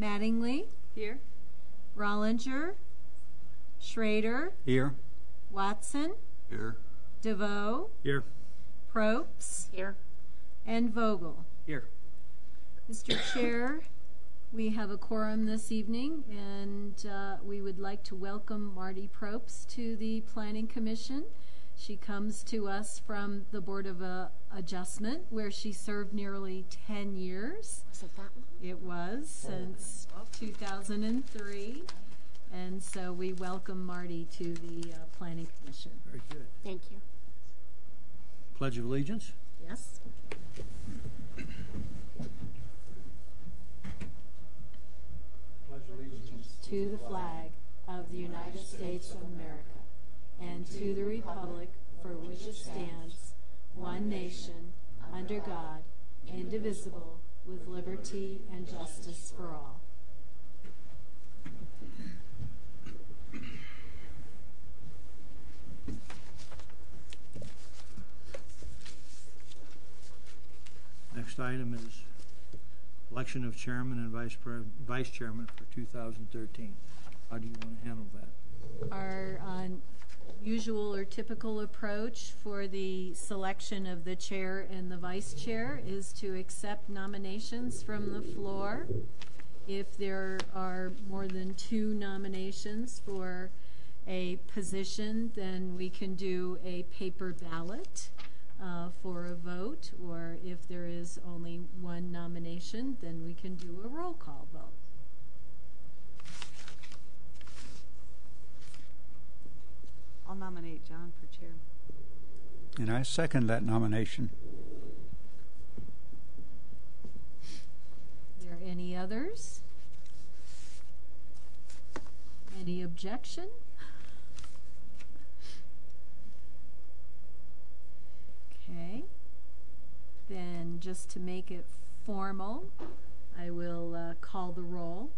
Mattingly. Here. Rollinger. Schrader. Here. Watson. Here. DeVoe. Here. Probst. Here. And Vogel. Here. Mr. Chair, we have a quorum this evening, and we would like to welcome Marty Probst to the Planning Commission. She comes to us from the Board of Adjustment, where she served nearly 10 years. Was it that long? It was, since 2003. And so we welcome Marty to the Planning Commission. Very good. Thank you. Pledge of Allegiance. Yes? Pledge of Allegiance. To the flag of the United States of America, and to the republic for which it stands, one nation, under God, indivisible, with liberty and justice for all. Next item is election of chairman and vice chairman for 2013. How do you want to handle that? Our usual or typical approach for the selection of the chair and the vice chair is to accept nominations from the floor. If there are more than 2 nominations for a position, then we can do a paper ballot for a vote, or if there is only 1 nomination, then we can do a roll call vote. I'll nominate John for chair. And I second that nomination. Are there any others? Any objection? Okay. Then just to make it formal, I will call the roll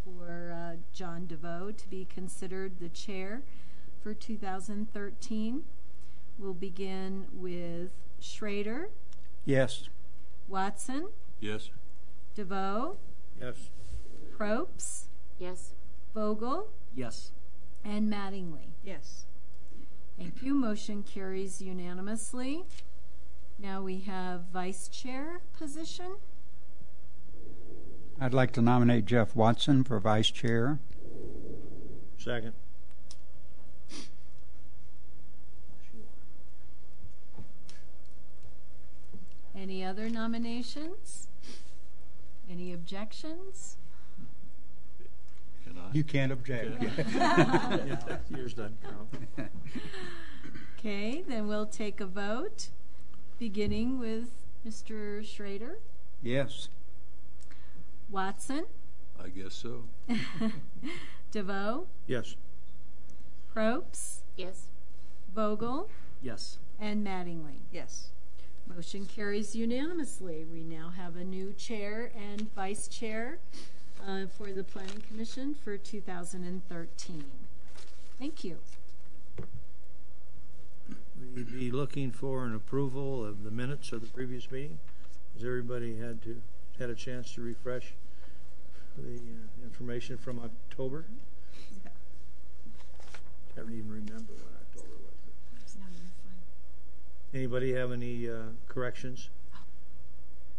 for John DeVoe to be considered the chair for 2013. We'll begin with Schrader. Yes. Watson. Yes. DeVoe. Yes. Probst. Yes. Vogel. Yes. And Mattingly. Yes. Thank you. Motion carries unanimously. Now we have vice chair position. I'd like to nominate Jeff Watson for vice chair. Second. Any other nominations? Any objections? Can I? You can't object. Yeah, yours doesn't count. Okay, then we'll take a vote, beginning with Mr. Schrader. Yes. Watson. I guess so. DeVoe. Yes. Probst. Yes. Vogel. Yes. And Mattingly. Yes. Motion carries unanimously. We now have a new chair and vice chair for the Planning Commission for 2013. Thank you. We'd be looking for an approval of the minutes of the previous meeting. Has everybody had a chance to refresh the information from October? Yeah. Can't even remember what October was. No, you're fine. Anybody have any corrections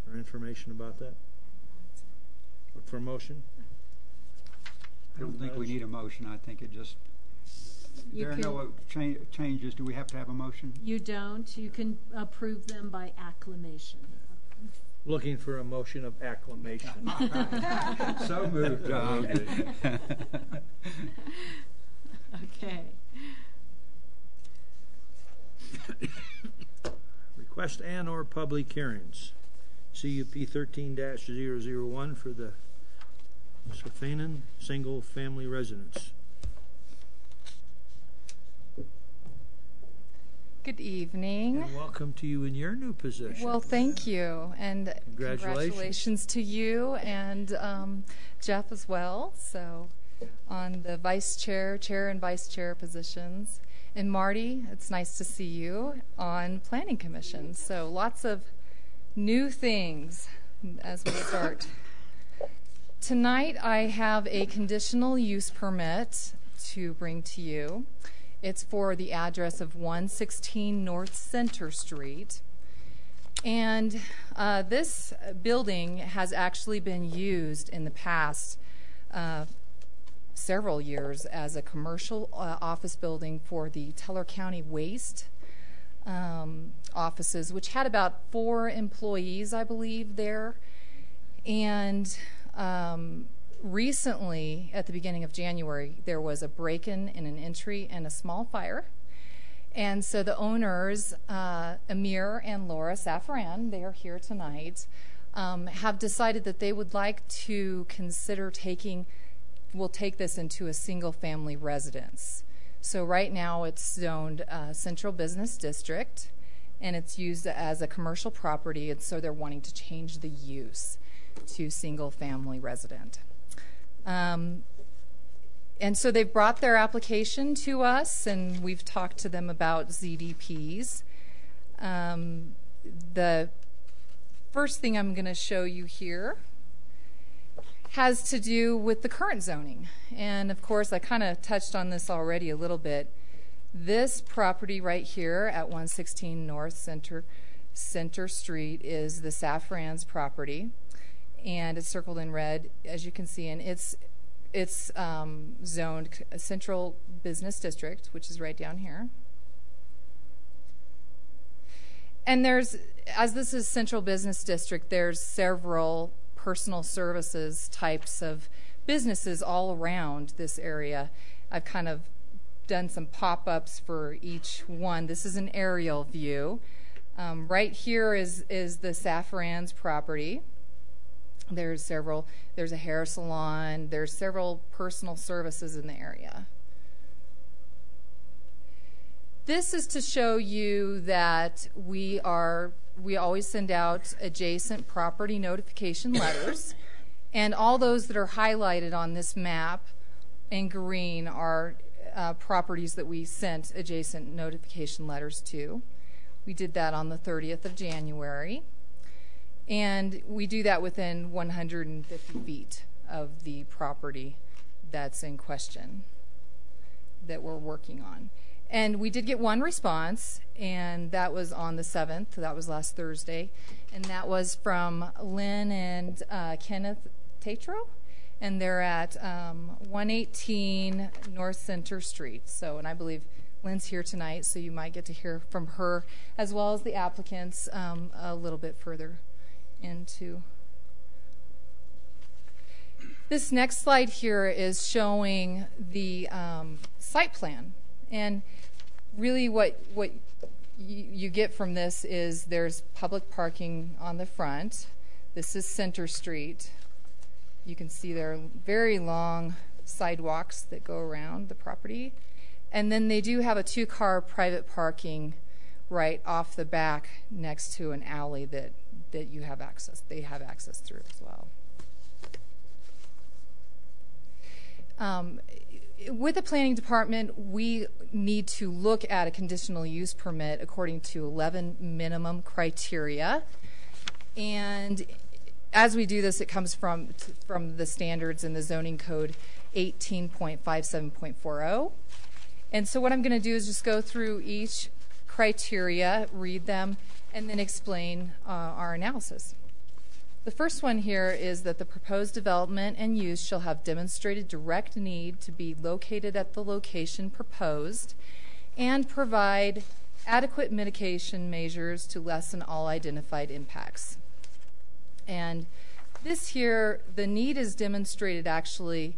or information about that? Look for a motion. I don't think we need a motion. I think it just... There are no changes. Do we have to have a motion? You don't. You can approve them by acclamation. Looking for a motion of acclamation. So moved, John. Okay. Request and/or public hearings. CUP 13-001 for the Sophanan Single Family Residence. Good evening. And welcome to you in your new position. Well, thank you, and Congratulations to you and Jeff as well. So, on the vice chair, chair, and vice chair positions, and Marty, it's nice to see you on Planning Commission. So, lots of new things as we start tonight I have a conditional use permit to bring to you. It's for the address of 116 North Center Street. And this building has actually been used in the past several years as a commercial office building for the Teller County Waste offices, which had about 4 employees, I believe, there. And recently, at the beginning of January, there was a break-in and an entry and a small fire. And so the owners, Amir and Laura Safran, they are here tonight, have decided that they would like to consider we'll take this into a single-family residence. So right now it's zoned Central Business District, and it's used as a commercial property, and so they're wanting to change the use to single-family resident. And so they've brought their application to us, and we've talked to them about ZDPs. The first thing I'm going to show you here has to do with the current zoning. And of course, I kind of touched on this already a little bit. This property right here at 116 North Center Street is the Safran's property, and it's circled in red, as you can see, and it's zoned Central Business District, which is right down here. And as this is Central Business District, there's several personal services types of businesses all around this area. I've kind of done some pop-ups for each one. This is an aerial view. Right here is the Safran's property. There's a hair salon, there's several personal services in the area. This is to show you that we always send out adjacent property notification letters, and all those that are highlighted on this map in green are properties that we sent adjacent notification letters to. We did that on the 30th of January. And we do that within 150 feet of the property that's in question that we're working on. And we did get one response, and that was on the 7th. That was last Thursday. And that was from Lynn and Kenneth Tatro. And they're at 118 North Center Street. And I believe Lynn's here tonight, so you might get to hear from her, as well as the applicants a little bit further into. This next slide here is showing the site plan, and really what you get from this is there's public parking on the front. This is Center Street. You can see there are very long sidewalks that go around the property, and then they do have a 2-car private parking right off the back next to an alley that you have access. They have access through as well. With the planning department, we need to look at a conditional use permit according to 11 minimum criteria. And as we do this, it comes from the standards in the zoning code 18.57.40. And so what I'm going to do is just go through each criteria, read them, and then explain our analysis. The first one here is that the proposed development and use shall have demonstrated direct need to be located at the location proposed and provide adequate mitigation measures to lessen all identified impacts. And this here, the need is demonstrated actually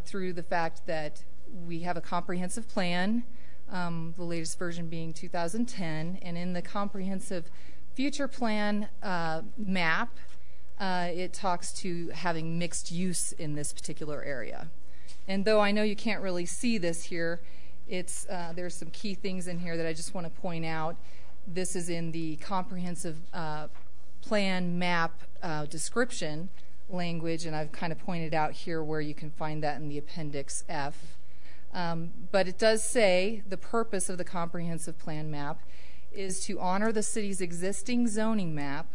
through the fact that we have a comprehensive plan, the latest version being 2010, and in the comprehensive future plan map, it talks to having mixed use in this particular area. And though I know you can't really see this here, there's some key things in here that I just want to point out. This is in the comprehensive plan map description language, and I've kind of pointed out here where you can find that in the Appendix F. But it does say the purpose of the comprehensive plan map is to honor the city's existing zoning map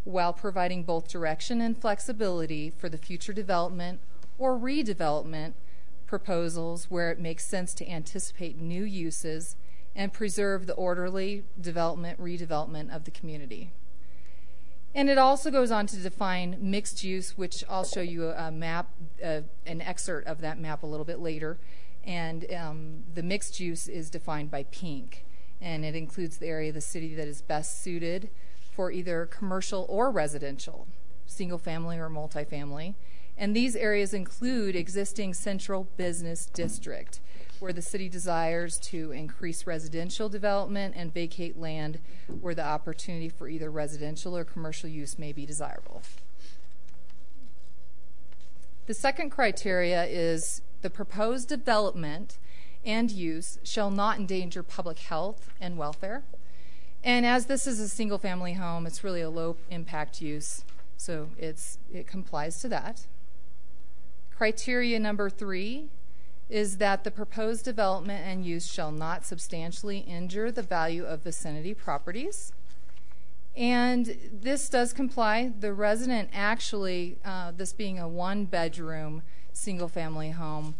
while providing both direction and flexibility for the future development or redevelopment proposals where it makes sense to anticipate new uses and preserve the orderly redevelopment of the community. And it also goes on to define mixed use, which I'll show you a map, an excerpt of that map a little bit later. And the mixed use is defined by pink, and it includes the area of the city that is best suited for either commercial or residential, single family or multifamily. And these areas include existing central business district, where the city desires to increase residential development and vacate land where the opportunity for either residential or commercial use may be desirable. The second criteria is the proposed development and use shall not endanger public health and welfare. And as this is a single family home, it's really a low impact use, so it complies to that. Criteria number 3 is that the proposed development and use shall not substantially injure the value of vicinity properties. And this does comply. The resident actually, this being a 1-bedroom single-family home,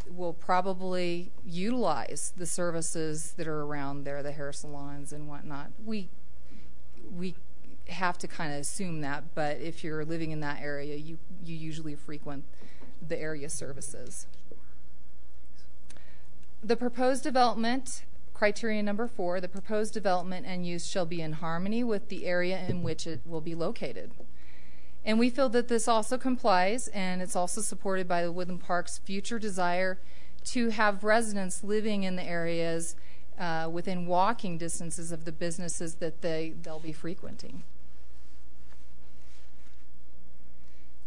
will probably utilize the services that are around there, the hair salons and whatnot. We have to kind of assume that, but if you're living in that area, you usually frequent the area services. The proposed development, criteria number 4, the proposed development and use shall be in harmony with the area in which it will be located. And we feel that this also complies, and it's also supported by the Woodland Park's future desire to have residents living in the areas within walking distances of the businesses that they'll be frequenting.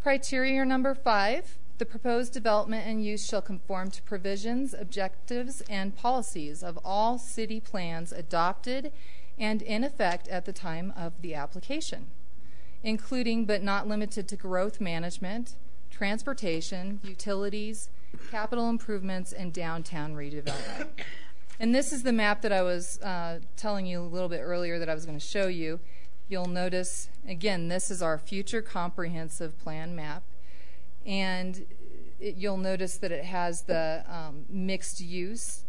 Criteria number 5, the proposed development and use shall conform to provisions, objectives, and policies of all city plans adopted and in effect at the time of the application, including but not limited to growth management, transportation, utilities, capital improvements, and downtown redevelopment. And this is the map that I was telling you a little bit earlier that I was going to show you. You'll notice, again, this is our future comprehensive plan map. And you'll notice that it has the mixed use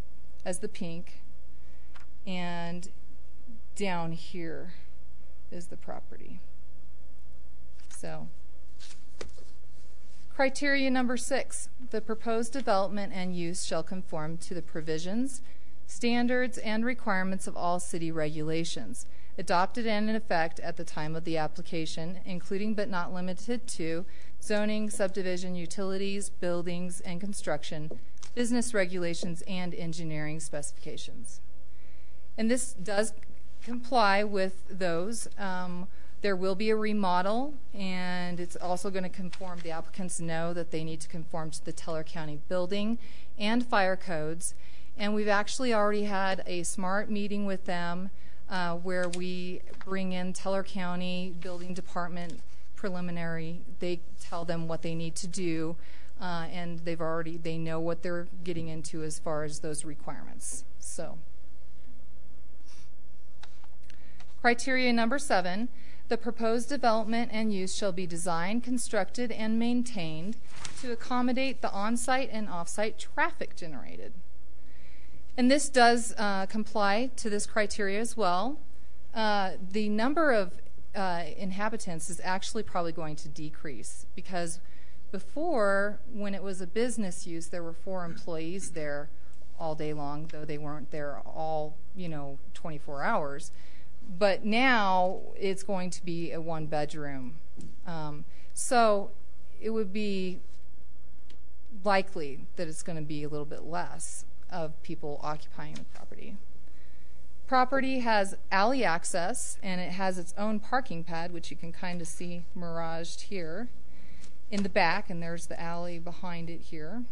as the pink, and down here is the property. So, criteria number 6, the proposed development and use shall conform to the provisions, standards, and requirements of all city regulations, adopted and in effect at the time of the application, including but not limited to zoning, subdivision, utilities, buildings, and construction, business regulations, and engineering specifications. And this does comply with those. There will be a remodel, and it's also going to conform, the applicants know that they need to conform to the Teller County building and fire codes. And we've actually already had a SMART meeting with them where we bring in Teller County Building Department preliminary. They tell them what they need to do, and they know what they're getting into as far as those requirements. So, criteria number 7, the proposed development and use shall be designed, constructed, and maintained to accommodate the on-site and off-site traffic generated. And this does comply to this criteria as well. The number of inhabitants is actually probably going to decrease, because before, when it was a business use, there were 4 employees there all day long, though they weren't there all 24 hours. But now it's going to be a 1-bedroom. So it would be likely that it's going to be a little bit less of people occupying the property. Property has alley access, and it has its own parking pad, which you can kind of see miraged here in the back, and there's the alley behind it here.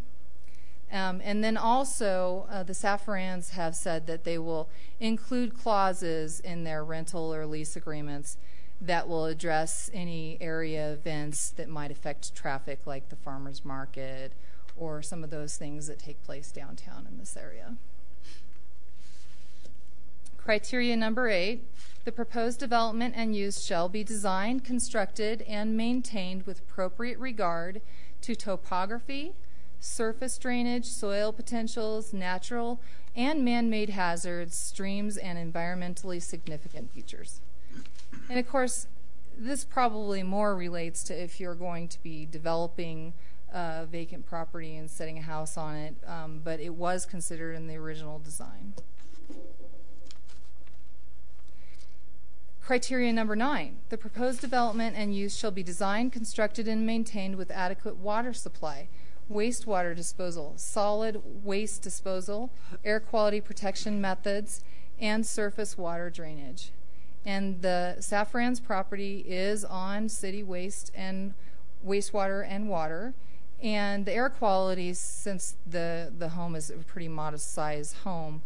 And then also, the Safrans have said that they will include clauses in their rental or lease agreements that will address any area events that might affect traffic, like the farmers market or some of those things that take place downtown in this area. Criteria number 8, the proposed development and use shall be designed, constructed, and maintained with appropriate regard to topography, surface drainage, soil potentials, natural and man-made hazards, streams, and environmentally significant features. And of course, this probably more relates to if you're going to be developing a vacant property and setting a house on it, but it was considered in the original design. Criteria number 9, the proposed development and use shall be designed, constructed, and maintained with adequate water supply, wastewater disposal, solid waste disposal, air quality protection methods, and surface water drainage. And the Safran's property is on city waste and wastewater and water. And the air quality, since the home is a pretty modest size home,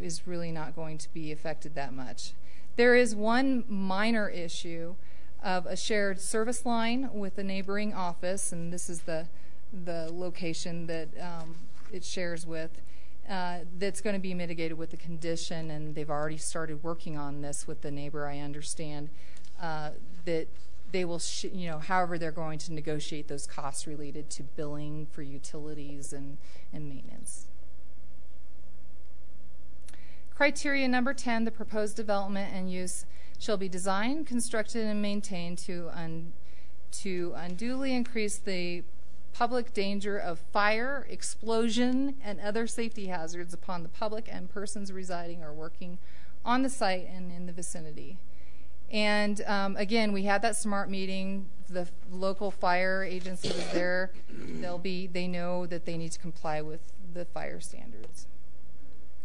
is really not going to be affected that much. There is one minor issue of a shared service line with a neighboring office, and this is the location that it shares with, that's going to be mitigated with the condition, and they've already started working on this with the neighbor, I understand, that they will, however they're going to negotiate those costs related to billing for utilities and maintenance. Criteria number 10, the proposed development and use shall be designed, constructed, and maintained to unduly increase the public danger of fire, explosion, and other safety hazards upon the public and persons residing or working on the site and in the vicinity. And again, we had that SMART meeting. The local fire agency was there. They know that they need to comply with the fire standards.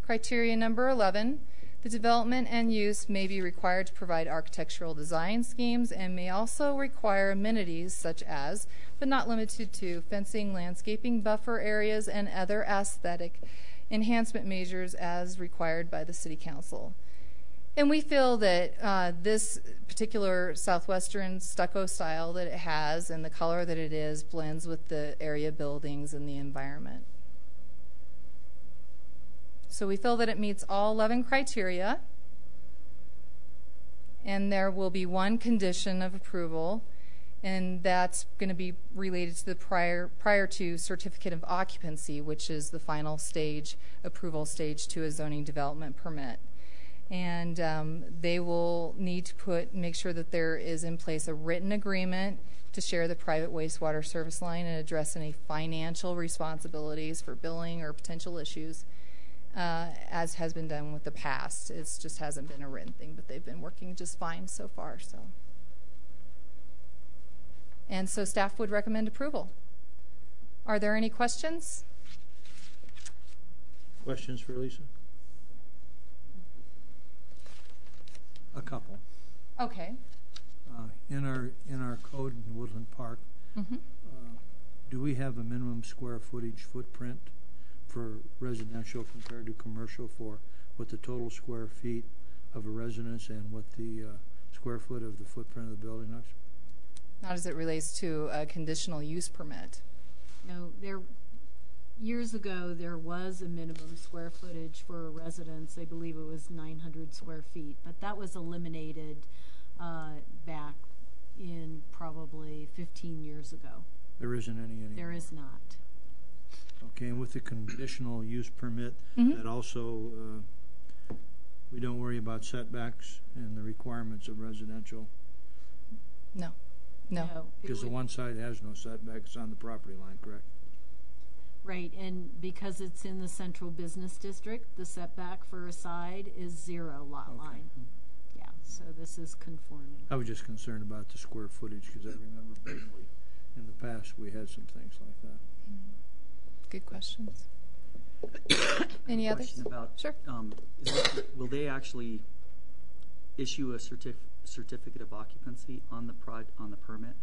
Criteria number 11, the development and use may be required to provide architectural design schemes and may also require amenities such as, but not limited to, fencing, landscaping, buffer areas, and other aesthetic enhancement measures as required by the City Council. And we feel that this particular southwestern stucco style that it has and the color that it is blends with the area buildings and the environment. So we feel that it meets all 11 criteria, and there will be one condition of approval, and that's going to be related to the prior to certificate of occupancy, which is the final stage, approval stage to a zoning development permit. And they will need to make sure that there is in place a written agreement to share the private wastewater service line and address any financial responsibilities for billing or potential issues, as has been done with the past. It just hasn't been a written thing, but they've been working just fine so far. And so staff would recommend approval. Are there any questions? Questions for Lisa? A couple. Okay. In our code in Woodland Park, do we have a minimum square footage footprint for residential compared to commercial, for what the total square feet of a residence and what the square foot of the footprint of the building is? Not as it relates to a conditional use permit. No, years ago there was a minimum square footage for a residence. I believe it was 900 square feet, but that was eliminated back in probably 15 years ago. There isn't any anymore. There is not. Okay, and with the conditional use permit, that also, we don't worry about setbacks and the requirements of residential? No. Because the one side has no setbacks on the property line, correct? Right, and because it's in the central business district, the setback for a side is 0 lot line. Yeah, so this is conforming. I was just concerned about the square footage because I remember vaguely in the past we had some things like that. Good questions. Any others? Question about, sure. Will they actually issue a certificate of occupancy on the permit,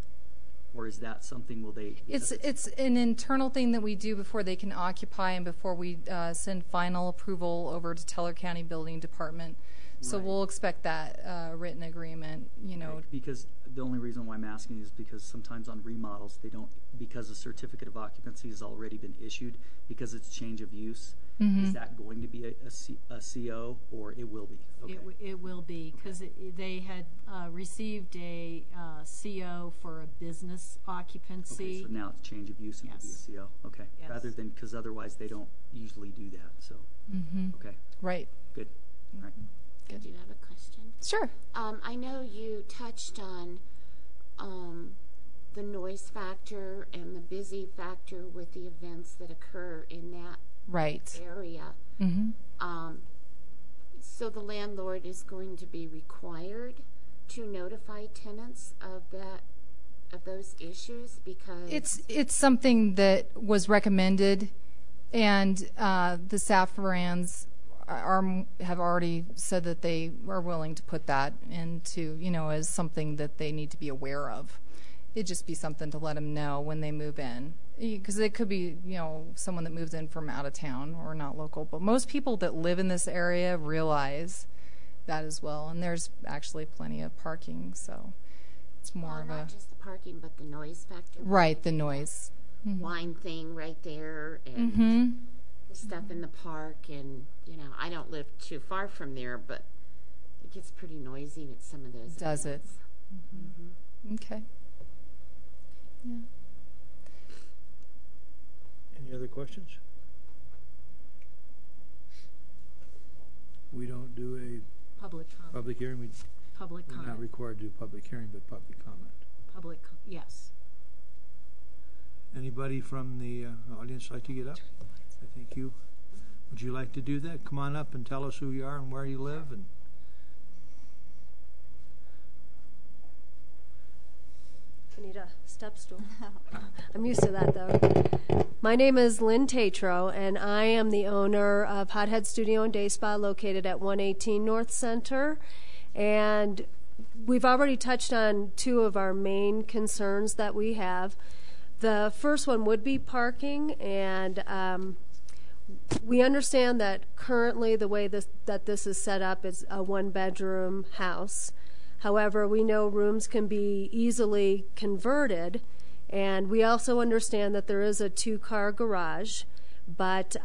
or is that something will they? It's an internal thing that we do before they can occupy and before we send final approval over to Teller County Building Department. So we'll expect that written agreement. Right. Because the only reason why I'm asking is because sometimes on remodels, they don't, because the certificate of occupancy has already been issued, because it's change of use, is that going to be a CO, or it will be? Okay. It will be, because they had received a CO for a business occupancy. Okay, so now it's change of use and it'll be a CO. Okay. Yes. Rather than, because otherwise they don't usually do that. So, okay, Right. good. All right. Good. Do you have a question? Sure. I know you touched on the noise factor and the busy factor with the events that occur in that Right. area. So the landlord is going to be required to notify tenants of those issues, because It's something that was recommended, and the Safrans have already said that they are willing to put that into, as something that they need to be aware of. It'd just be something to let them know when they move in, because it could be, someone that moves in from out of town or not local. But most people that live in this area realize that as well, and there's actually plenty of parking, so it's more of not a just the parking, but the noise factor. right, the noise. Wine thing right there, and the stuff in the park, and I don't live too far from there, but it gets pretty noisy at some of those. Does it? events. Okay. Yeah. Any other questions? We don't do a Public comment. public hearing. Public We're not comment. required to do public hearing, but public comment. Yes. Anybody from the audience like to get up? I think you. Would you like to do that? Come on up and tell us who you are and where you live. And I need a step stool. I'm used to that, though. My name is Lynn Tatro, and I am the owner of Hothead Studio and Day Spa located at 118 North Center. And we've already touched on two of our main concerns that we have. The first one would be parking, and we understand that currently the way that this is set up is a one-bedroom house. However, we know rooms can be easily converted, and we also understand that there is a two-car garage. But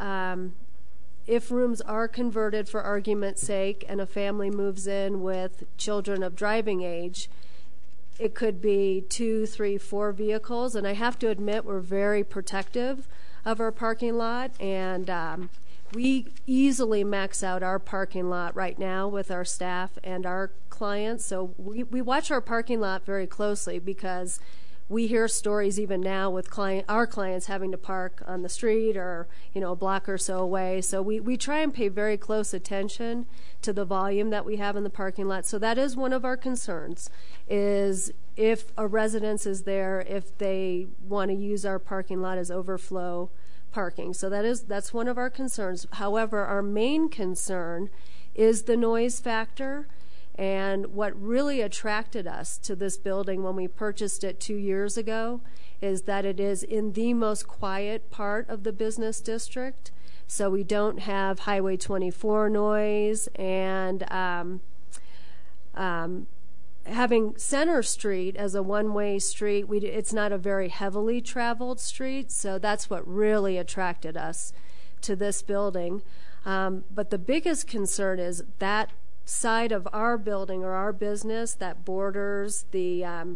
if rooms are converted for argument's sake and a family moves in with children of driving age, it could be 2, 3, 4 vehicles. And I have to admit, we're very protective of our parking lot, and we easily max out our parking lot right now with our staff and our clients. So we watch our parking lot very closely, because we hear stories even now with our clients having to park on the street or a block or so away. So we try and pay very close attention to the volume that we have in the parking lot. So that is one of our concerns, is if a residence is there, if they want to use our parking lot as overflow parking. So that's one of our concerns. However, our main concern is the noise factor. And what really attracted us to this building when we purchased it 2 years ago is that it is in the most quiet part of the business district. So we don't have Highway 24 noise, and having Center Street as a one-way street, it's not a very heavily traveled street, so that's what really attracted us to this building. But the biggest concern is that side of our building or our business that borders the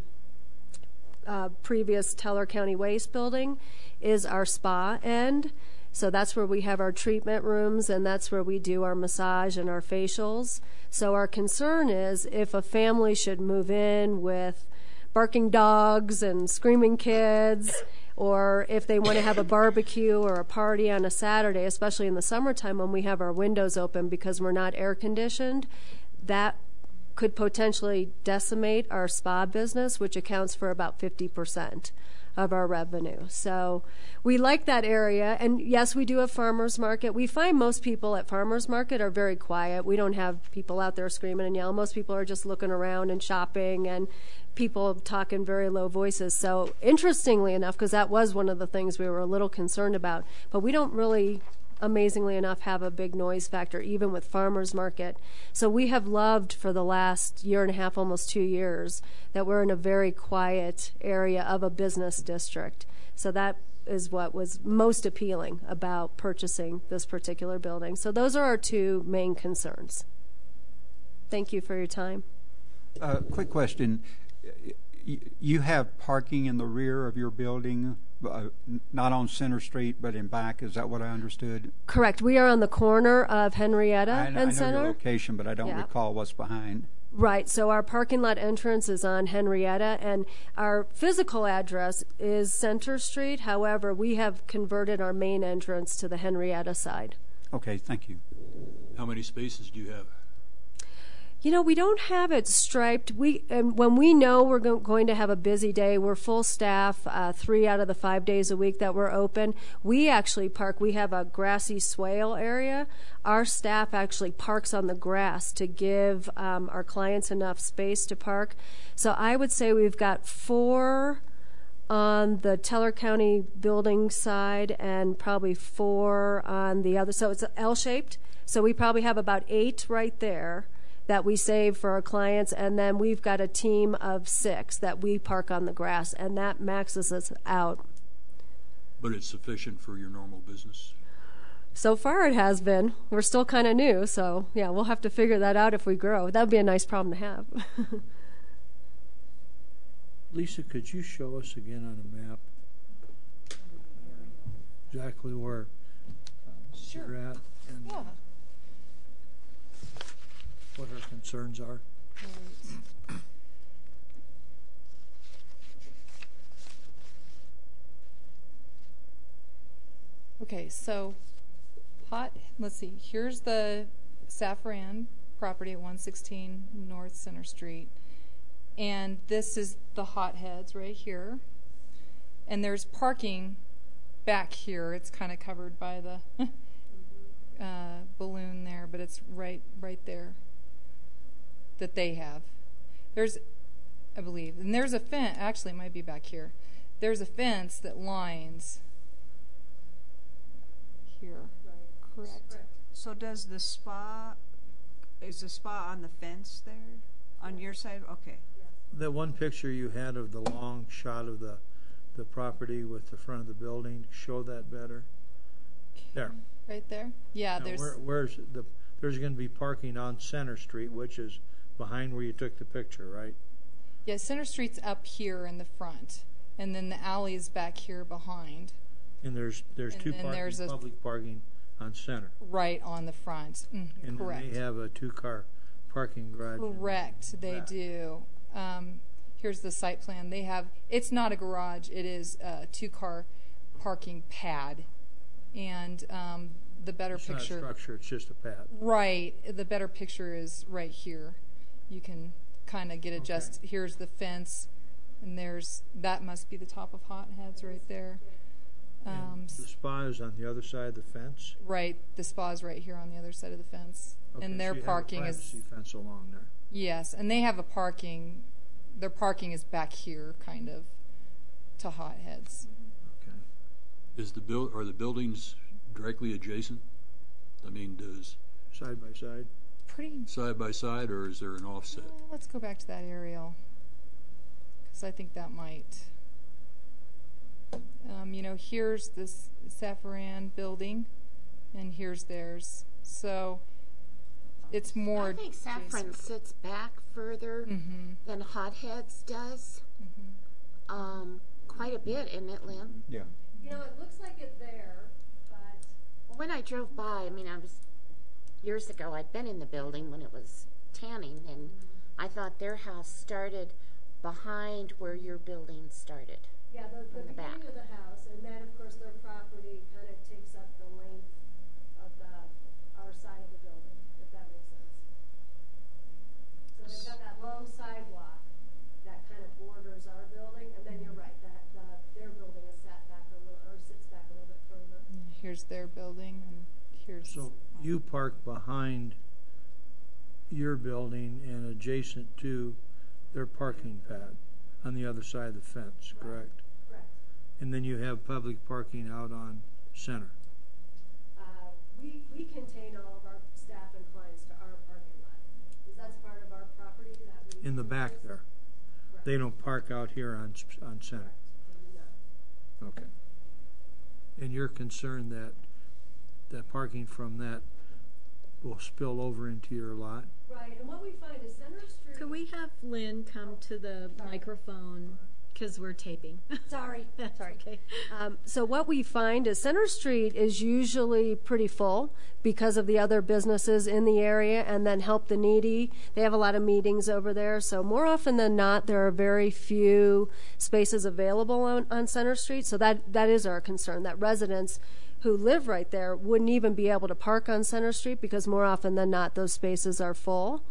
previous Teller County Waste building is our spa end. So that's where we have our treatment rooms, and that's where we do our massage and our facials. So our concern is if a family should move in with barking dogs and screaming kids, or if they want to have a barbecue or a party on a Saturday, especially in the summertime when we have our windows open because we're not air conditioned, that could potentially decimate our spa business, which accounts for about 50% of our revenue. So we like that area. And yes, we do have farmers market. We find most people at farmers market are very quiet. We don't have people out there screaming and yelling. Most people are just looking around and shopping, and people talk in very low voices. So interestingly enough, because that was one of the things we were a little concerned about, but we don't really amazingly enough, have a big noise factor, even with farmers market. So we have loved for the last year and a half, almost 2 years, that we're in a very quiet area of a business district. So that is what was most appealing about purchasing this particular building. So those are our two main concerns. Thank you for your time. Quick question. You have parking in the rear of your building, not on Center Street, but in back. Is that what I understood? Correct. We are on the corner of Henrietta I and know Center. your location, but I don't recall what's behind. Right. So our parking lot entrance is on Henrietta, and our physical address is Center Street. However, we have converted our main entrance to the Henrietta side. Okay, thank you. How many spaces do you have? You know, we don't have it striped. When we know we're going to have a busy day, we're full staff 3 out of the 5 days a week that we're open. We actually park. We have a grassy swale area. Our staff actually parks on the grass to give our clients enough space to park. So I would say we've got 4 on the Teller County building side and probably 4 on the other. So it's L-shaped. So we probably have about 8 right there that we save for our clients, and then we've got a team of 6 that we park on the grass, and that maxes us out. But it's sufficient for your normal business? So far it has been. We're still kind of new, so yeah, we'll have to figure that out if we grow. That would be a nice problem to have. Lisa, could you show us again on a map exactly where you're at and what our concerns are? Right. Okay, so let's see, here's the Safran property at 116 North Center Street. And this is the Hotheads right here. And there's parking back here. It's kind of covered by the balloon there, but it's right there that they have. There's, I believe, and there's a fence. Actually, it might be back here. There's a fence that lines here. Right. Correct. So does the spa, is the spa on the fence there? On your side? Okay. That one picture you had of the long shot of the property with the front of the building, show that better. There. Right there? Yeah, Now, there's there's going to be parking on Center Street, which is behind where you took the picture, right? Yeah, Center Street's up here in the front, and then the alley is back here behind. And there's two public parking on Center. Right on the front. And correct. then they have a 2-car parking garage. Correct, they do. Here's the site plan. They have, it's not a garage, it is a 2-car parking pad. And the better picture. It's not a structure, it's just a pad. Right, the better picture is right here. You can kind of get here's the fence, and that must be the top of Hotheads right there. The spa is on the other side of the fence? Right, the spa is right here on the other side of the fence. Okay, and their so you parking have a privacy fence along there. Yes, and they have their parking is back here, kind of, to Hotheads. Okay. Are the buildings directly adjacent? I mean, does side by side? Pretty side by side, or is there an offset? Let's go back to that aerial, because I think that might. Here's this Safran building, and here's theirs. So it's more. I think Safran sits back further than Hotheads does. Quite a bit, isn't it, Lynn? Yeah. It looks like it there, but when I drove by, I was years ago. I'd been in the building when it was tanning, and I thought their house started behind where your building started. Yeah, the beginning of the house, and then of course their property kind of takes up the length of our side of the building, if that makes sense. So they've got that long sidewalk that kind of borders our building, and then you're right, their building is sits back a little bit further. Here's their building, and here's. So you park behind your building and adjacent to their parking pad on the other side of the fence, correct? Correct. And then you have public parking out on Center. we contain all of our staff and clients to our parking lot. Because that's part of our property that we... In the back there. Correct. They don't park out here on Center. Correct. They do not. Okay. And you're concerned that parking from that will spill over into your lot? Right, and what we find is Center Street... Could we have Lynn come to the microphone, because we're taping? Sorry. Okay. So what we find is Center Street is usually pretty full because of the other businesses in the area, and then Help the Needy. They have a lot of meetings over there. So more often than not, there are very few spaces available on Center Street. So that is our concern, that residents who live right there wouldn't even be able to park on Center Street because more often than not, those spaces are full.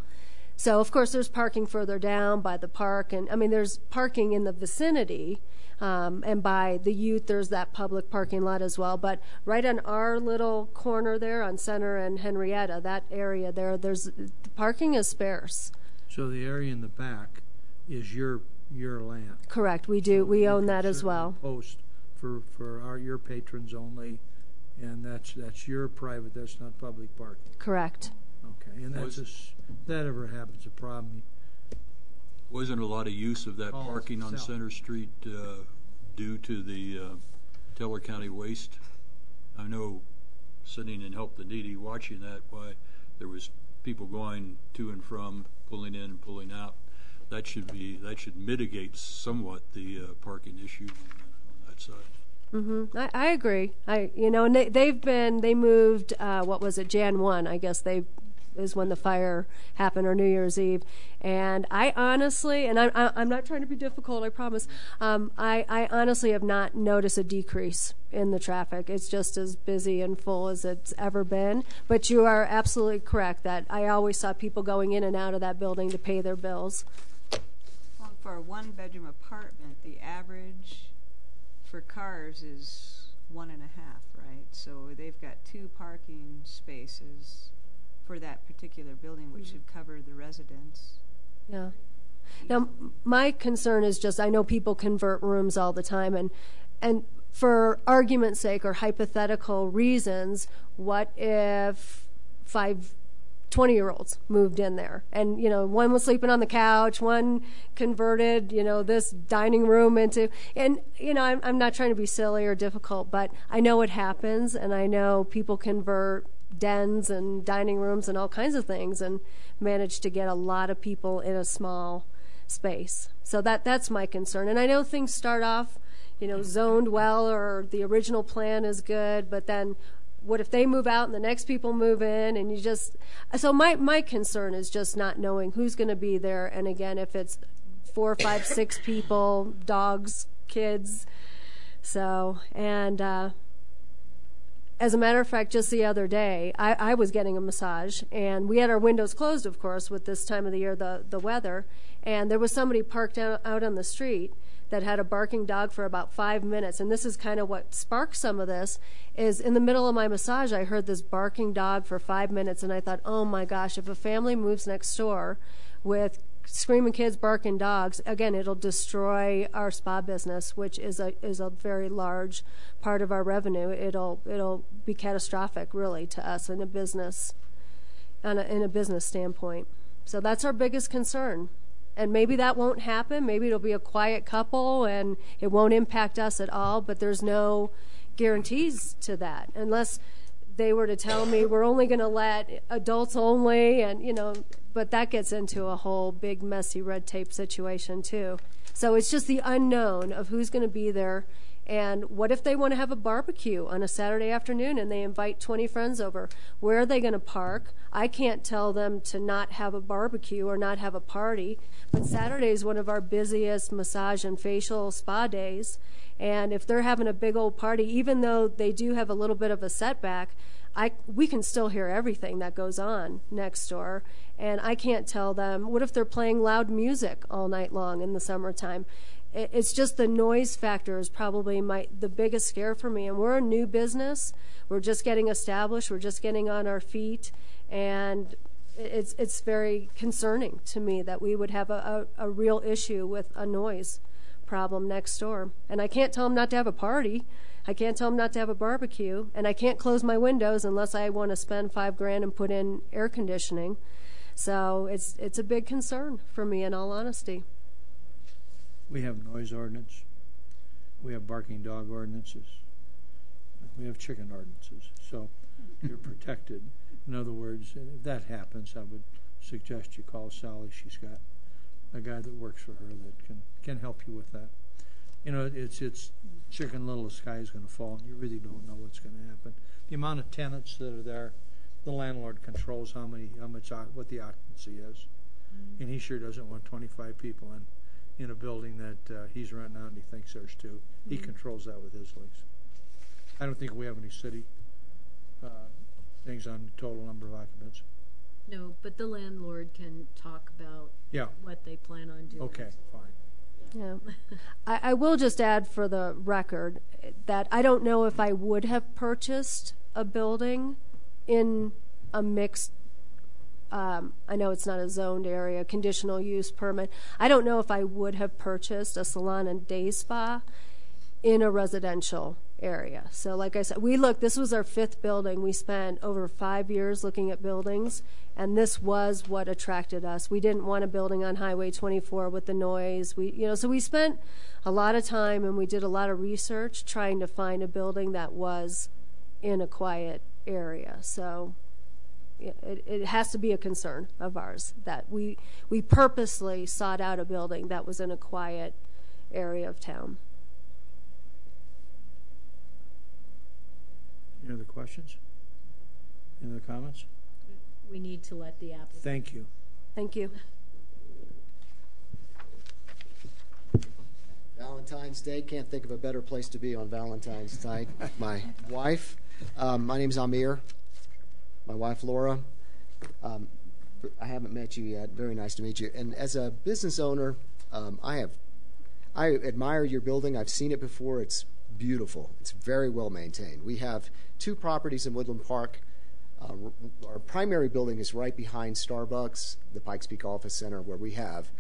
So, of course, there's parking further down by the park. And, I mean, there's parking in the vicinity. And by the youth, there's that public parking lot as well. But right on our little corner there on Center and Henrietta, that area there, the parking is sparse. So the area in the back is your land? Correct. We do. We own that as well. Post for your patrons only, and that's your private, that's not public parking. Correct. Okay, and that's if that ever happens, a problem. Wasn't a lot of use of that parking on Center Street due to the Teller County waste? I know, sitting in Help the Needy, watching that, why there was people going to and from, pulling in and pulling out. That should mitigate somewhat the parking issue on that side. Mm-hmm. I agree. And they moved. What was it? Jan 1. I guess is when the fire happened, or New Year's Eve. And I honestly, and I'm not trying to be difficult, I promise. I honestly have not noticed a decrease in the traffic. It's just as busy and full as it's ever been. But you are absolutely correct that I always saw people going in and out of that building to pay their bills. Well, for a one-bedroom apartment, the average for cars is 1.5, right? So they've got 2 parking spaces for that particular building, which should cover the residents. Yeah. Now, my concern is just, I know people convert rooms all the time, and for argument's sake or hypothetical reasons, what if 5 20-year-olds moved in there, and one was sleeping on the couch, one converted this dining room into, and I'm not trying to be silly or difficult, but I know it happens, and I know people convert dens and dining rooms and all kinds of things and manage to get a lot of people in a small space. So that's my concern. And I know things start off zoned well, or the original plan is good, but then what if they move out and the next people move in, and so my concern is just not knowing who's going to be there. And again, if it's 4, 5, 6 people, dogs, kids. So, and as a matter of fact, just the other day, I was getting a massage, and we had our windows closed, of course, with this time of the year, the weather, and there was somebody parked out on the street that had a barking dog for about 5 minutes. And this is kind of what sparked some of this, is in the middle of my massage, I heard this barking dog for 5 minutes, and I thought, oh my gosh, if a family moves next door with screaming kids, barking dogs, again, it'll destroy our spa business, which is a very large part of our revenue. It'll be catastrophic, really, to us in a business standpoint. So that's our biggest concern. And maybe that won't happen. Maybe it'll be a quiet couple and it won't impact us at all, but there's no guarantees to that unless they were to tell me we're only going to let adults only, and but that gets into a whole big messy red tape situation too. So it's just the unknown of who's going to be there. And what if they want to have a barbecue on a Saturday afternoon and they invite 20 friends over? Where are they going to park? I can't tell them to not have a barbecue or not have a party, but Saturday is one of our busiest massage and facial spa days. And if they're having a big old party, even though they do have a little bit of a setback, we can still hear everything that goes on next door. And I can't tell them, what if they're playing loud music all night long in the summertime? It's just the noise factor is probably the biggest scare for me. And we're a new business. We're just getting established. We're just getting on our feet. And it's very concerning to me that we would have a real issue with a noise problem next door. And I can't tell them not to have a party. I can't tell them not to have a barbecue. And I can't close my windows unless I want to spend $5,000 and put in air conditioning. So it's a big concern for me, in all honesty. We have noise ordinance. We have barking dog ordinances. We have chicken ordinances. So you're protected. In other words, if that happens, I would suggest you call Sally. She's got a guy that works for her that can help you with that. You know, it's Chicken Little, the sky is going to fall, and you really don't know what's going to happen. The amount of tenants that are there, the landlord controls what the occupancy is, and he sure doesn't want 25 people in a building that he's renting out and he thinks there's two. He controls that with his lease. I don't think we have any city things on the total number of occupants. No, but the landlord can talk about what they plan on doing. Okay, fine. Yeah. I will just add for the record that I don't know if I would have purchased a building in a mixed, I know it's not a zoned area, conditional use permit. I don't know if I would have purchased a salon and day spa in a residential area. So like I said, this was our 5th building. We spent over 5 years looking at buildings, and this was what attracted us. We didn't want a building on Highway 24 with the noise. So we spent a lot of time and we did a lot of research trying to find a building that was in a quiet area. So it has to be a concern of ours that we purposely sought out a building that was in a quiet area of town. Any other questions? Any other comments? We need to let the applicant. Thank you. Thank you. Valentine's Day. Can't think of a better place to be on Valentine's night. My wife. My name's Amir. My wife, Laura. I haven't met you yet. Very nice to meet you. And as a business owner, I admire your building. I've seen it before. It's beautiful. It's very well maintained. We have 2 properties in Woodland Park. Our primary building is right behind Starbucks, the Pikes Peak Office Center, where we have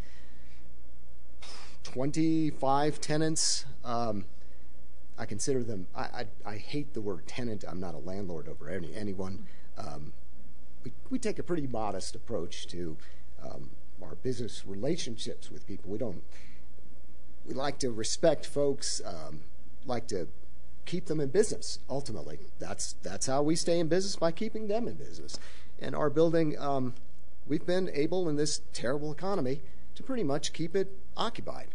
25 tenants. I consider them, I hate the word tenant. I'm not a landlord over anyone. We take a pretty modest approach to our business relationships with people. We like to respect folks, like to keep them in business. Ultimately, that's how we stay in business, by keeping them in business. And our building, we've been able in this terrible economy to pretty much keep it occupied,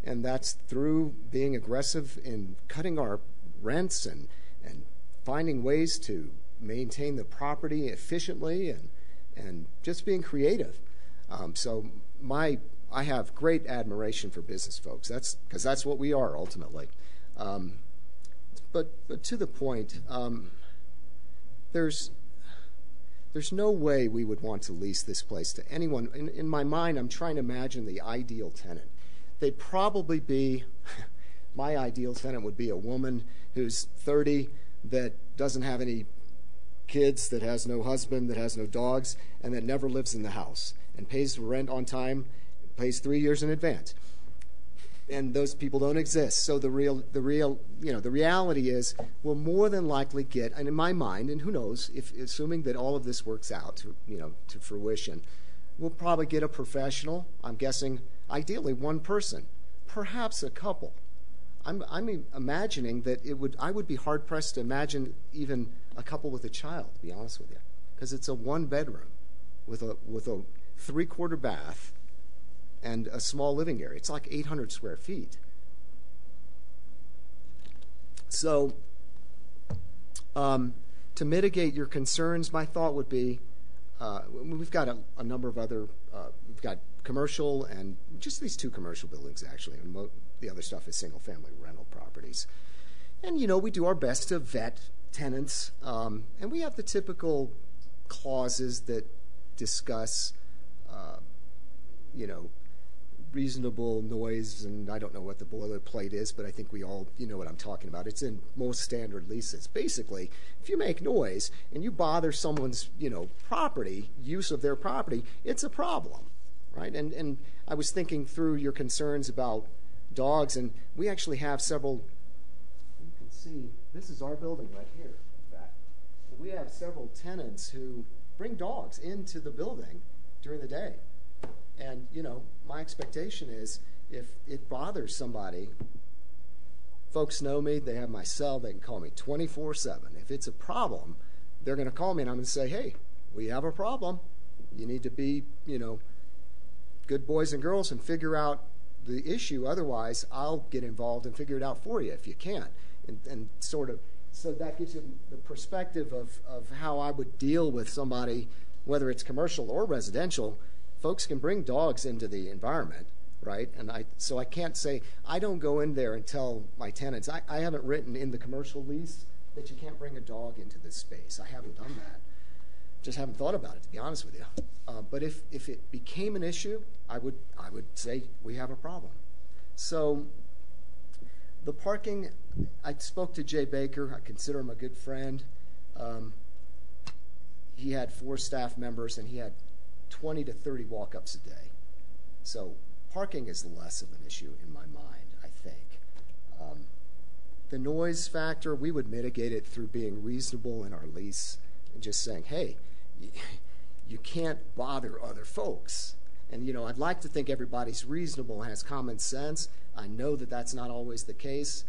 and that's through being aggressive in cutting our rents and finding ways to maintain the property efficiently and just being creative. So I have great admiration for business folks. Because that's what we are ultimately. But to the point, there's no way we would want to lease this place to anyone. In my mind, I'm trying to imagine the ideal tenant. They'd probably be, my ideal tenant would be a woman who's 30, that doesn't have any kids, that has no husband, that has no dogs, and that never lives in the house, and pays rent on time, pays 3 years in advance. And those people don't exist. So the reality is, we'll more than likely get, and in my mind, and who knows, assuming that all of this works out to fruition, we'll probably get a professional. I'm guessing, ideally, one person, perhaps a couple. I'm imagining that I would be hard pressed to imagine even a couple with a child, to be honest with you, because it's a 1-bedroom with a 3/4 bath and a small living area. It's like 800 square feet. So to mitigate your concerns, my thought would be, we've got a number of other, we've got commercial and just these 2 commercial buildings, actually, and the other stuff is single-family rental properties. And, we do our best to vet tenants, and we have the typical clauses that discuss, reasonable noise, and I don't know what the boilerplate is, but I think we all, what I'm talking about. It's in most standard leases. Basically, if you make noise and you bother someone's, property, use of their property, it's a problem, right? And I was thinking through your concerns about dogs, and we actually have several. You can see this is our building right here. In fact, we have several tenants who bring dogs into the building during the day, and my expectation is if it bothers somebody. Folks know me. They have my cell. They can call me 24/7. If it's a problem, they're going to call me, and I'm going to say, hey, we have a problem. You need to be, good boys and girls and figure out the issue. Otherwise, I'll get involved and figure it out for you if you can't. And sort of, so that gives you the perspective of how I would deal with somebody, whether it's commercial or residential. Folks can bring dogs into the environment. Right, and so I can't say I don't go in there and tell my tenants. I haven't written in the commercial lease that you can't bring a dog into this space. I haven't done that. Just haven't thought about it, to be honest with you. But if it became an issue, I would say we have a problem. So the parking, I spoke to Jay Baker. I consider him a good friend. He had 4 staff members, and he had 20 to 30 walk-ups a day. So parking is less of an issue in my mind, I think. The noise factor, we would mitigate it through being reasonable in our lease and just saying, hey, you can't bother other folks. And, I'd like to think everybody's reasonable and has common sense. I know that that's not always the case.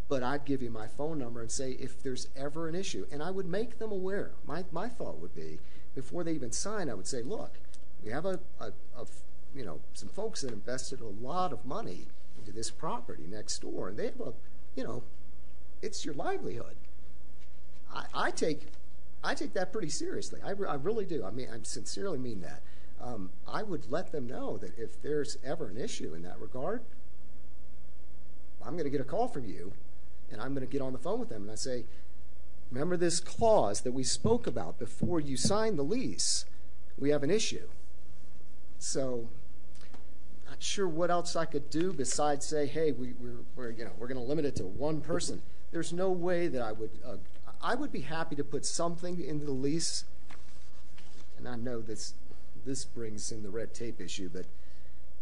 But I'd give you my phone number and say if there's ever an issue. And I would make them aware. My thought would be, before they even sign, I would say, look, we have some folks that invested a lot of money into this property next door, and they have it's your livelihood. I take that pretty seriously. I really do. I sincerely mean that. I would let them know that if there's ever an issue in that regard, I'm going to get a call from you, and I'm going to get on the phone with them, and I say, remember this clause that we spoke about before you signed the lease? We have an issue. So, not sure what else I could do besides say, hey, we're going to limit it to one person. There's no way that I would be happy to put something into the lease, and I know this brings in the red tape issue, but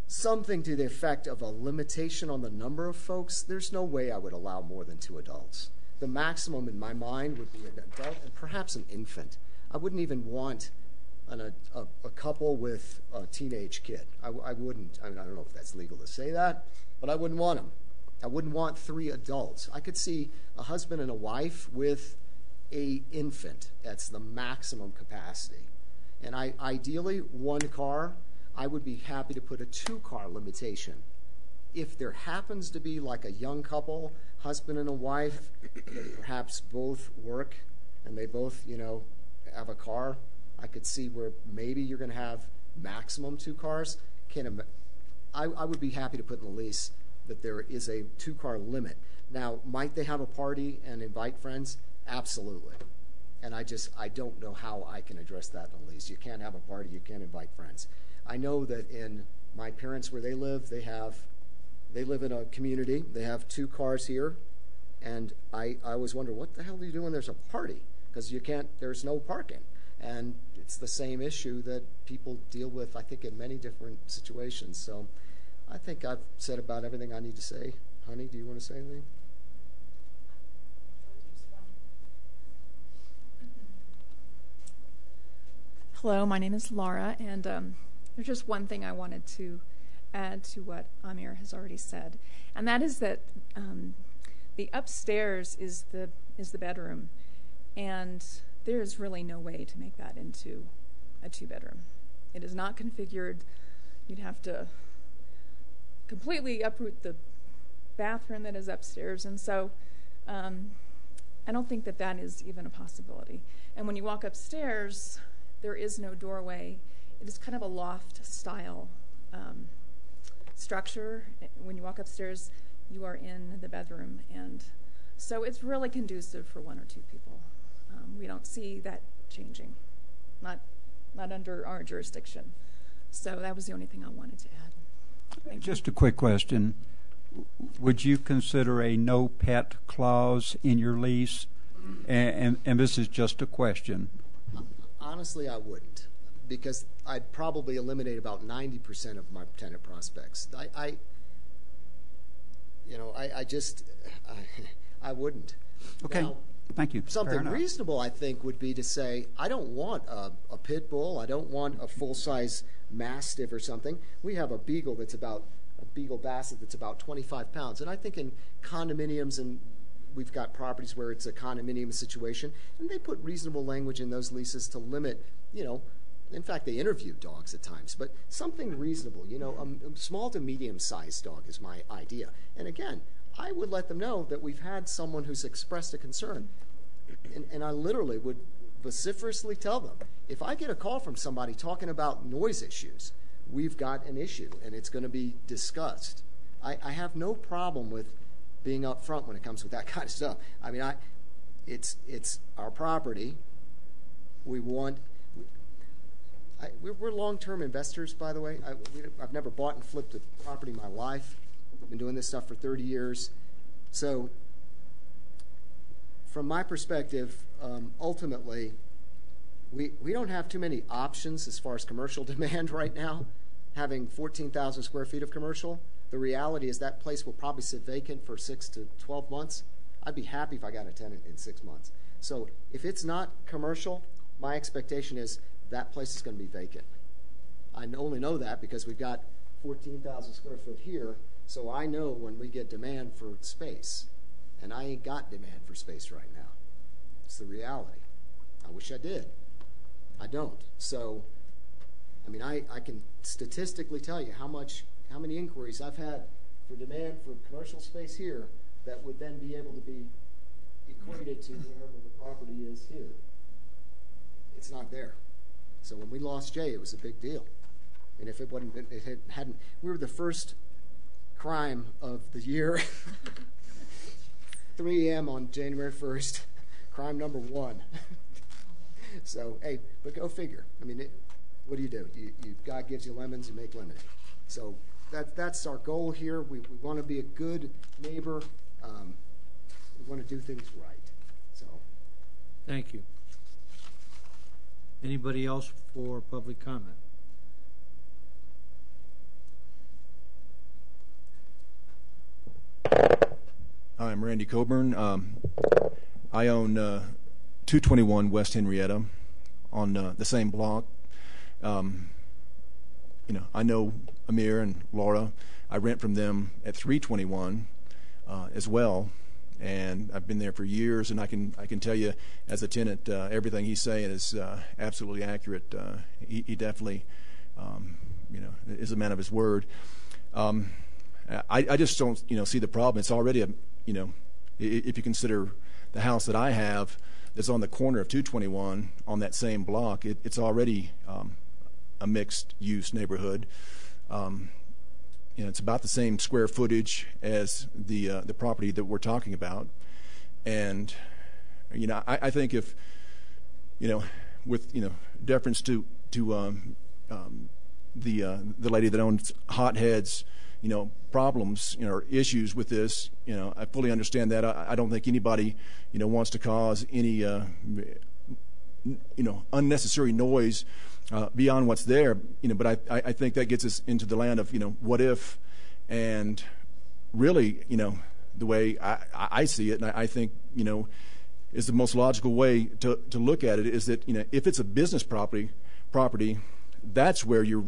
something to the effect of a limitation on the number of folks. There's no way I would allow more than 2 adults. The maximum in my mind would be an adult and perhaps an infant. I wouldn't even want a couple with a teenage kid. I wouldn't. I don't know if that's legal to say that, but I wouldn't want them. I wouldn't want 3 adults. I could see a husband and a wife with a infant. That's the maximum capacity. And ideally, 1 car. I would be happy to put a 2-car limitation. If there happens to be like a young couple, husband and a wife, that perhaps both work and they both, have a car, I could see where maybe you're going to have maximum 2 cars. I would be happy to put in the lease that there is a 2-car limit. Now, might they have a party and invite friends? Absolutely. And I don't know how I can address that in the lease. You can't have a party, you can't invite friends. I know that in my parents, where they live, they live in a community. They have 2 cars here, and I always wonder, what the hell do you do when there's a party? Because there's no parking. And it's the same issue that people deal with, I think, in many different situations. So I think I've said about everything I need to say. Honey, do you want to say anything? Hello, my name is Laura, and there's just one thing I wanted to add to what Amir has already said, and that is that the upstairs is the bedroom, and there is really no way to make that into a 2-bedroom. It is not configured. You'd have to completely uproot the bathroom that is upstairs, and so I don't think that is even a possibility. And when you walk upstairs, there is no doorway. It is kind of a loft-style structure. When you walk upstairs, you are in the bedroom, and so it's really conducive for 1 or 2 people. We don't see that changing, not under our jurisdiction. So that was the only thing I wanted to add. Just a quick question. Would you consider a no pet clause in your lease? And this is just a question. Honestly, I wouldn't, because I'd probably eliminate about 90% of my tenant prospects. I wouldn't. Okay. Now, thank you. Fair something enough. reasonable, I think, would be to say, I don't want a pit bull. I don't want a full-size mastiff or something. We have a beagle basset that's about 25 pounds. And I think in condominiums, and we've got properties where it's a condominium situation, and they put reasonable language in those leases to limit, in fact, they interview dogs at times, but something reasonable, a small to medium-sized dog is my idea. And again, I would let them know that we've had someone who's expressed a concern, and I literally would vociferously tell them, if I get a call from somebody talking about noise issues, we've got an issue, and it's going to be discussed. I have no problem with being up front when it comes with that kind of stuff. I mean, it's our property. We're long-term investors, by the way. I've never bought and flipped a property in my life. I've been doing this stuff for 30 years. So from my perspective, ultimately, we don't have too many options as far as commercial demand right now, having 14,000 square feet of commercial. The reality is that place will probably sit vacant for 6 to 12 months. I'd be happy if I got a tenant in 6 months. So if it's not commercial, my expectation is that place is going to be vacant. I only know that because we've got 14,000 square foot here, so I know when we get demand for space. And I ain't got demand for space right now. It's the reality. I wish I did. I don't. So, I mean, I can statistically tell you how many inquiries I've had for demand for commercial space here that would then be able to be equated to wherever the property is here. It's not there. So when we lost Jay, it was a big deal. And if it hadn't, we were the first crime of the year. 3 a.m. on January 1st, crime number 1. So, hey, but go figure. I mean, what do? God gives you lemons, you make lemonade. So that's our goal here. We want to be a good neighbor. We want to do things right. So, thank you. Anybody else for public comment? Hi, I'm Randy Coburn. I own 221 West Henrietta on the same block. I know Amir and Laura. I rent from them at 321 as well, and I've been there for years. And I can tell you, as a tenant, everything he's saying is absolutely accurate. He definitely, is a man of his word. I just don't, see the problem. It's already if you consider the house that I have that's on the corner of 221 on that same block, it's already a mixed-use neighborhood. It's about the same square footage as the property that we're talking about, and I think if with deference to the lady that owns Hotheads, problems, or issues with this, I fully understand that. I don't think anybody, wants to cause any, unnecessary noise beyond what's there, but I think that gets us into the land of, what if, and really, the way I see it, and I think, is the most logical way to look at it is that, if it's a business property, that's where your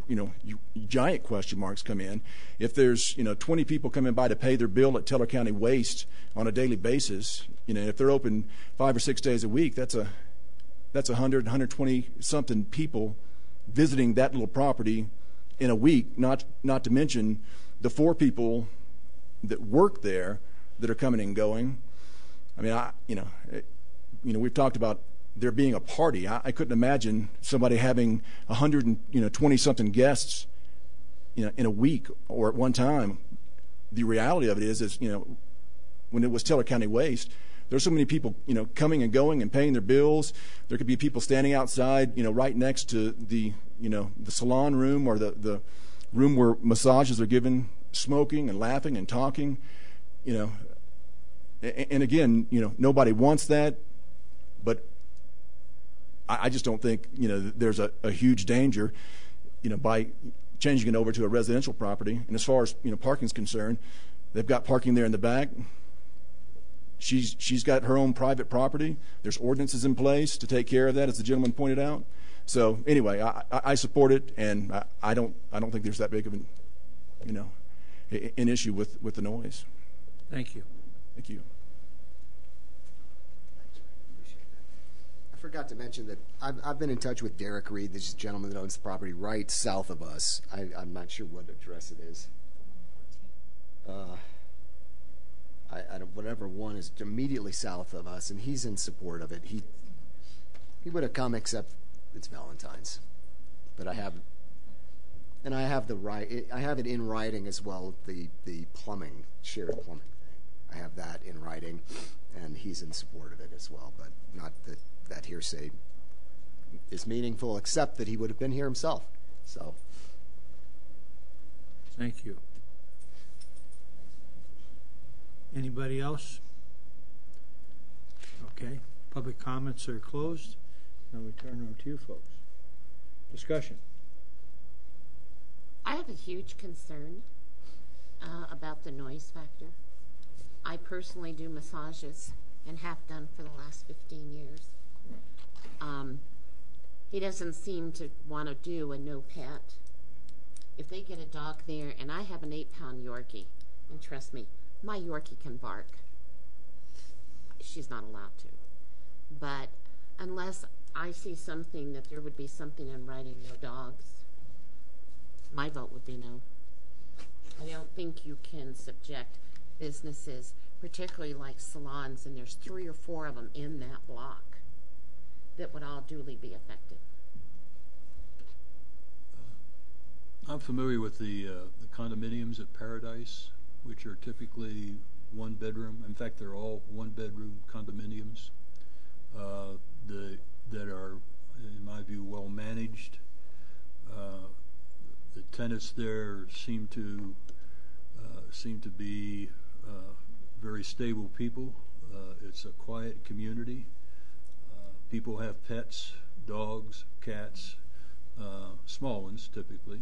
giant question marks come in. If there's 20 people coming by to pay their bill at Teller County Waste on a daily basis, if they're open 5 or 6 days a week, that's 100, 120 something people visiting that little property in a week. Not to mention the 4 people that work there that are coming and going. I mean, we've talked about there being a party. I couldn't imagine somebody having 120 something guests, in a week or at one time. The reality of it is when it was Teller County Waste, there's so many people, coming and going and paying their bills. There could be people standing outside, right next to the salon room or the room where massages are given, smoking and laughing and talking, and again, nobody wants that, but I just don't think, there's a huge danger, by changing it over to a residential property. And as far as, parking's concerned, They've got parking there in the back. She's got her own private property. There's ordinances in place to take care of that, as the gentleman pointed out. So anyway, I support it, and I don't think there's that big of an issue with the noise. Thank you. Thank you. I forgot to mention that I've been in touch with Derek Reed, this gentleman that owns the property right south of us. I'm not sure what address it is. I don't, whatever one is immediately south of us, and he's in support of it. He would have come, except it's Valentine's. But I have the right. I have it in writing as well. The plumbing, shared plumbing thing. I have that in writing, and he's in support of it as well. But not that hearsay is meaningful, except that he would have been here himself. So. Thank you. Anybody else? Okay. Public comments are closed. Now we turn over to you folks. Discussion. I have a huge concern about the noise factor. I personally do massages and have done for the last 15 years. He doesn't seem to want to do a no pet. If they get a dog there, and I have an 8-pound Yorkie, and trust me, my Yorkie can bark. She's not allowed to. But unless I see something that there would be something in writing, no dogs, my vote would be no. I don't think you can subject businesses, particularly like salons, and there's 3 or 4 of them in that block, that would all duly be affected. I'm familiar with the condominiums at Paradise, which are typically 1 bedroom. In fact, they're all 1 bedroom condominiums that are, in my view, well managed. The tenants there seem to be very stable people. It's a quiet community. People have pets, dogs, cats, small ones typically.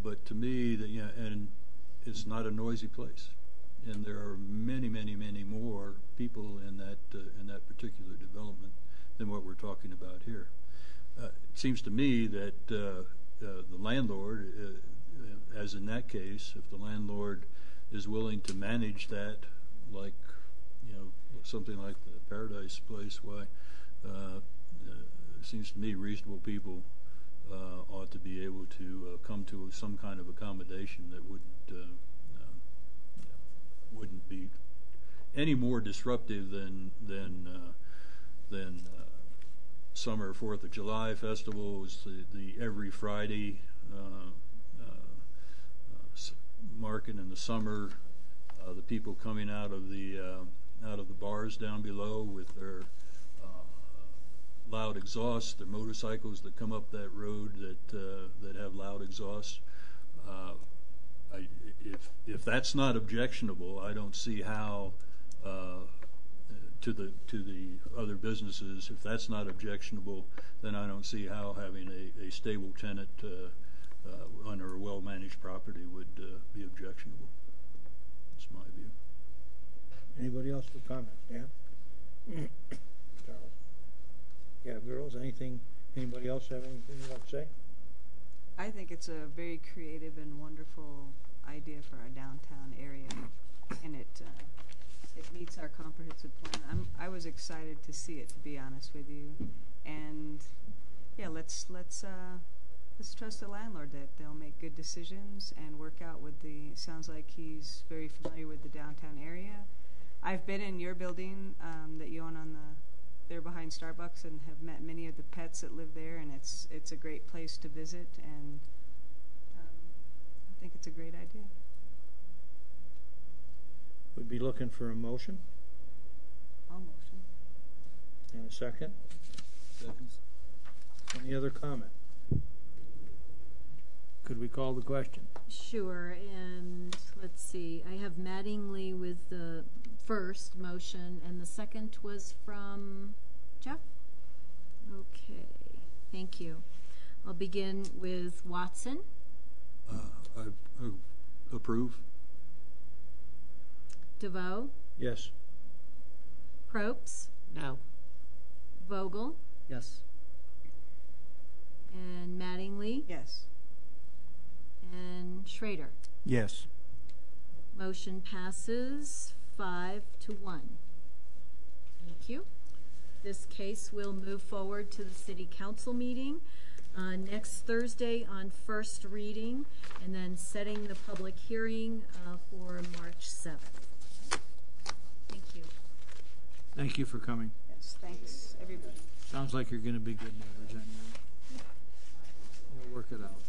But to me, and it's not a noisy place. And there are many, many, many more people in that particular development than what we're talking about here. It seems to me that the landlord, as in that case, if the landlord is willing to manage that, like something like the Paradise place, why it seems to me reasonable people ought to be able to come to some kind of accommodation that wouldn't be any more disruptive than summer 4th of July festivals, the every Friday market in the summer, the people coming out of the bars down below with their loud exhausts, their motorcycles that come up that road that have loud exhausts. If that's not objectionable, I don't see how to the other businesses. If that's not objectionable, then I don't see how having a stable tenant under a well-managed property would be objectionable. That's my view. Anybody else with comments? Dan? Charles? Yeah, girls, anything? Anybody else have anything you'd like to say? I think it's a very creative and wonderful idea for our downtown area, and it meets our comprehensive plan. I was excited to see it, to be honest with you, and yeah, let's trust the landlord that they'll make good decisions and work out with the. Sounds like he's very familiar with the downtown area. I've been in your building that you own on there behind Starbucks, and have met many of the pets that live there, and it's a great place to visit, and I think it's a great idea. We'd be looking for a motion. I'll motion. And a second. Seconds. Any other comment? Could we call the question? Sure, and let's see. I have Mattingly with the first motion, and the second was from Jeff? Okay, thank you. I'll begin with Watson. I approve. DeVoe, Yes. Probst, No. Vogel, Yes. and Mattingly, Yes. and Schrader. Yes. Motion passes 5-1. Thank you. This case will move forward to the City Council meeting next Thursday on first reading, and then setting the public hearing for March 7th. Thank you. Thank you for coming. Yes, thanks, everybody. Sounds like you're going to be good neighbors anyway. We'll work it out.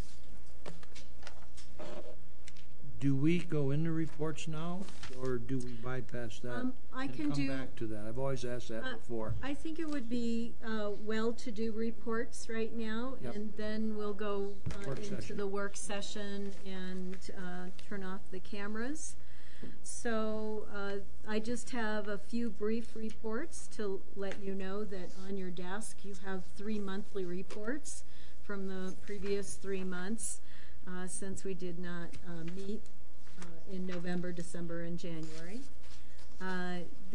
Do we go into reports now, or do we bypass that I and can come do. back to that? I've always asked that before. I think it would be well to do reports right now, Yep. and then we'll go Work into session. the work session and turn off the cameras. So I just have a few brief reports to let you know that on your desk you have 3 monthly reports from the previous 3 months since we did not meet in November, December, and January.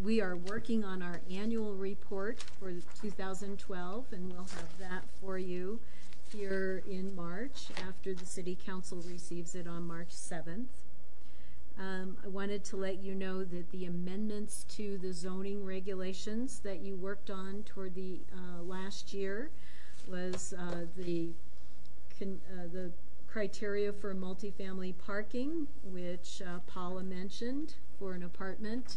We are working on our annual report for 2012, and we'll have that for you here in March after the City Council receives it on March 7th. I wanted to let you know that the amendments to the zoning regulations that you worked on toward the last year was the criteria for multifamily parking, which Paula mentioned for an apartment,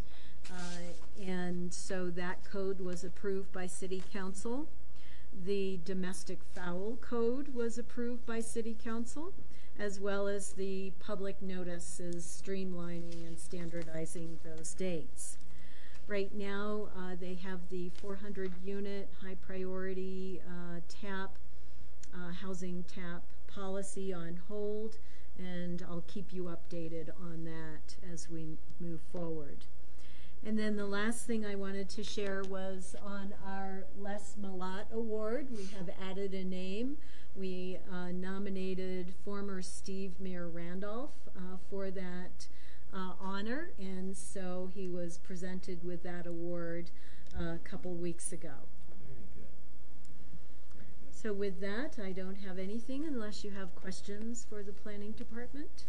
and so that code was approved by City Council. The domestic fowl code was approved by City Council, as well as the public notices streamlining and standardizing those dates. Right now, they have the 400-unit high priority housing TAP policy on hold, and I'll keep you updated on that as we move forward. And then the last thing I wanted to share was on our Les Malat Award. We have added a name. We nominated former Steve Mayor Randolph for that honor, and so he was presented with that award a couple weeks ago. So with that, I don't have anything unless you have questions for the planning department.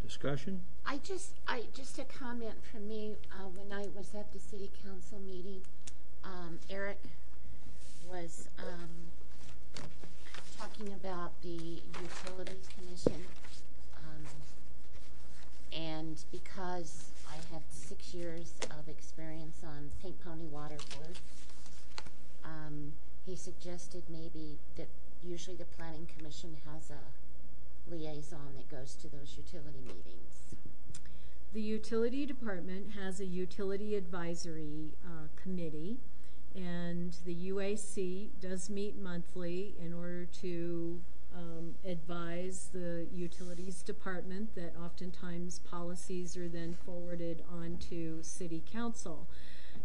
Discussion? Just a comment from me. When I was at the City Council meeting, Eric was talking about the Utilities Commission, and because I have 6 years of experience on Pink Pony Water Board, he suggested maybe that usually the Planning Commission has a liaison that goes to those utility meetings. The utility department has a utility advisory committee, and the UAC does meet monthly in order to advise the utilities department that oftentimes policies are then forwarded on to City Council.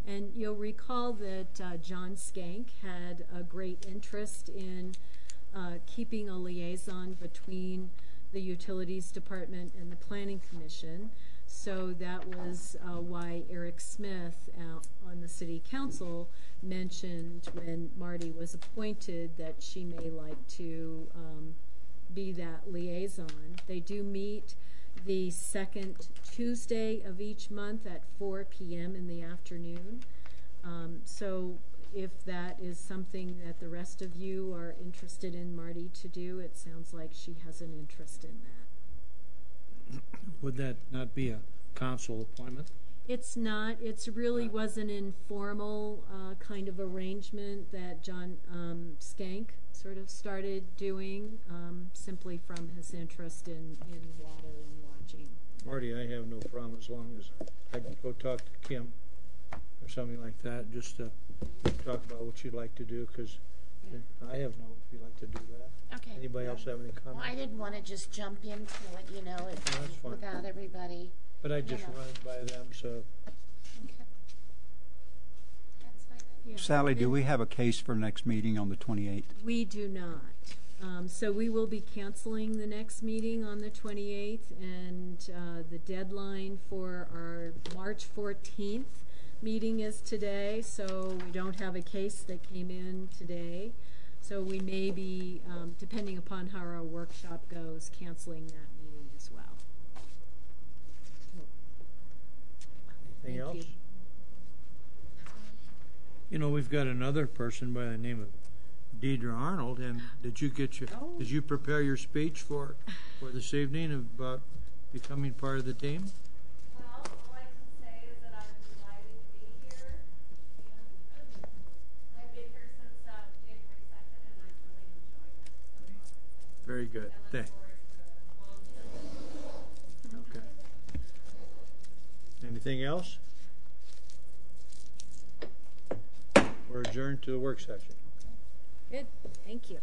And you'll recall that John Skank had a great interest in keeping a liaison between the Utilities Department and the Planning Commission. So that was why Eric Smith on the City Council mentioned when Marty was appointed that she may like to be that liaison. They do meet the second Tuesday of each month at 4 p.m. in the afternoon. So if that is something that the rest of you are interested in Marty to do, it sounds like she has an interest in that. Would that not be a council appointment? It's not. It's really was an informal kind of arrangement that John Skank sort of started doing simply from his interest in water and watching. Marty, I have no problem as long as I can go talk to Kim or something like that, just to talk about what you'd like to do, because I have no, if you'd like to do that. Okay. Anybody else have any comments? Well, I didn't want to just jump into it, you know, that's fine. without everybody. But I just run it by them, so. Okay. That's fine. Yeah. Sally, do we have a case for next meeting on the 28th? We do not. So we will be canceling the next meeting on the 28th, and the deadline for our March 14th meeting is today, so we don't have a case that came in today. So we may be, depending upon how our workshop goes, canceling that meeting as well. Anything Thank else? you. You know, we've got another person by the name of Deidre Arnold, and did you prepare your speech for this evening about becoming part of the team? Well, all I can say is that I'm delighted to be here, and I've been here since January 2nd, and I'm really enjoying it so far. Very good. I look forward to a long term. Okay. Anything else? We're adjourned to the work session. Good, thank you.